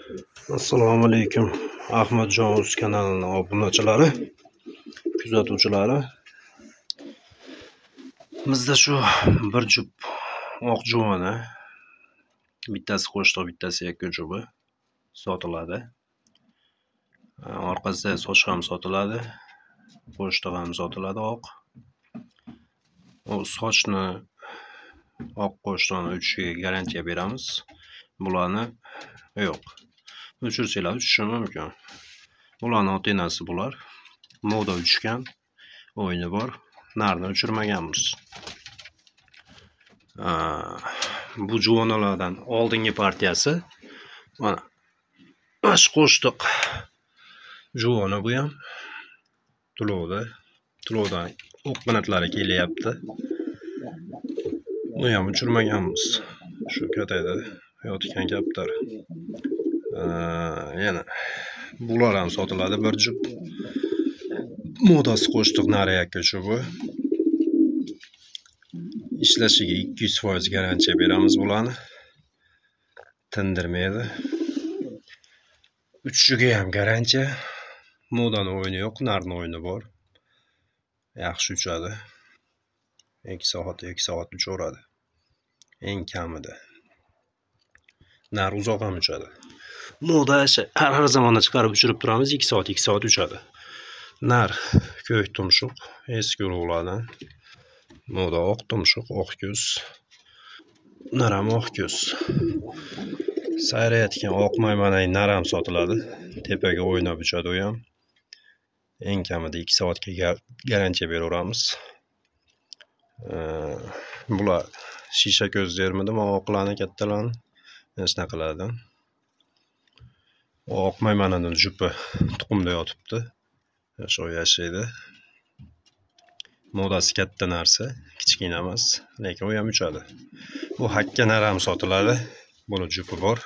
Assalomu alaykum. Ahmadjon Uz kanalining obunachilari, kuzatuvchilari. Bizda shu bir jup oq juvoni, bittasi qo'shtiq, bittasi yakkajubi sotiladi. Orqasida soch ham sotiladi, qo'shtiq ham sotiladi oq. O sochni oq qo'shtiqni uchishiga garantiya beramiz. Bularni yo'q. Uchirsanglar uchishi mumkin. Bularning ota-onasi bular. Moda uchgan, o'yini bor. Narni uchirmaganmiz. Bu juvonalardan oldingi partiyasi mana shu qo'shtiq juvoni bu ham tulovdan o'q qanotlari kelyapti. Bu ham uchirmaganmiz. Shu katayda yotgan kaptar. Yana bular ham sotiladi bir jup. Modasi qo'shtiq nari yakkajubi. Ishlashiga 200% garantiya beramiz bularni. Tindirmaydi. Uchishiga ham garantiya. Modani o'yini yo'q, narni o'yini bor. Yaxshi uchadi. 2 soat uchaveradi. Eng kamida. Nar uzoq ham uchadi. Moda har zamonda chiqarib uchirib turamiz, 2 soat uchadi. Nar ko'k tumshuq, eski urug'lardan. Moda oq tumshuq, oq ko'z. Nar ham oq ko'z. Sayrayotgan oq maymanay nar ham sotiladi. Tepaga o'ynab uchadi u ham. Eng kamida 2 soatga garantiya beraveramiz. Bular shisha ko'z dermidimi, oqlarni kattalarni shunaqalardan. Oq maymananing jupi tuxumda yotibdi. Shu yashaydi. Modasi katta narsa, kichkina emas, lekin u ham uchadi. Bu hakka nar ham sotiladi. Buni jupi bor.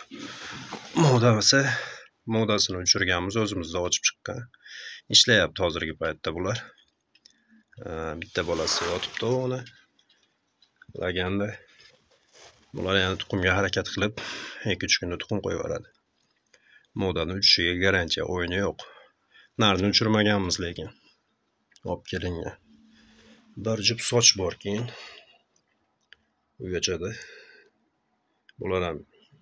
Modasini uchirganmiz, o'zimizda ochib chiqqan. Ishlayapti hozirgi paytda bular. Bitta bolasi yotibdi uni. Laganda. Bular yana tuxumga harakat qilib, 2-3 kunda tuxum qo'yaveradi. Modani uchishiga garantiya, o'yini yo'q. Narni uchirmaganmiz lekin. Olib kelingan. Bir jup soch bor keyin. Uyachada. Bular ham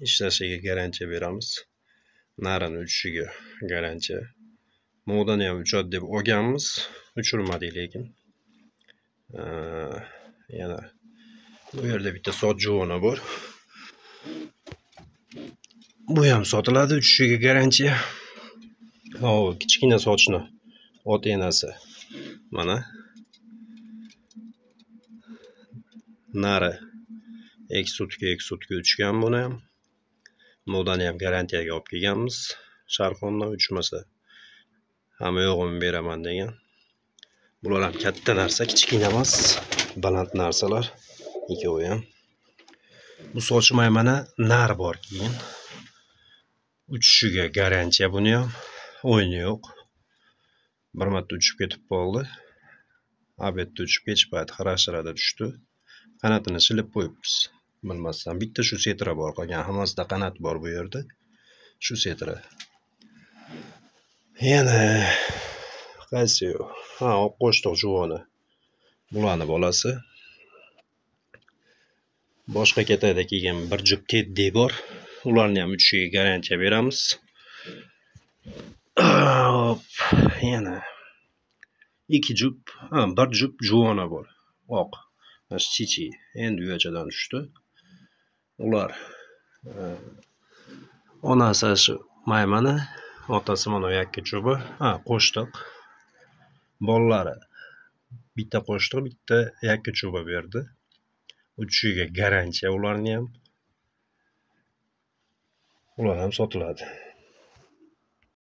ishlashiga garantiya beramiz. Narini uchishiga garantiya. Modani ham uchadi deb olganmiz, uchirmadik lekin. Yana bu yerda bitta soch juvoni bor. Bu ham sotiladi, uchishiga garantiya. Kichkina sochni ota-onasi. Mana nari ek sutka uchgan buni ham. Modani ham garantiyaga olib kelganmiz. Sharxondan uchmasa hamma yo'g'ini beraman degan. Bular ham katta narsa, kichkina emas, baland narsalar. Ikkovi ham. Bu soch maymana nar bor keyin. Uchishiga garantiya buni ham. O'yini yo'q. Bir marta uchib ketib qoldi. Obedda uchib kech payt xarashirada tushdi. Qanotini silib qo'yibmiz. Bilmasdan bitta shu setra bor, qolgan hammasida qanot bor bu yerda. Shu setra. Yana qaysi yo'q? Oq qo'shtiq juvoni. Bularni bolasi. Boshqa katayda kelgan bir jup teddi bor. Ularni ham uchishiga garantiya beramiz. Yana bir jup juvoni bor. Oq. Chichi endi uyachadan tushdi. Ular onasi shu maymana, otasi mana yakkajubi, qo'shtiq. Bolalari bitta qo'shtiq, bitta yakkajubi berdi. Uchishiga garantiya ularni ham. Ular ham sotiladi.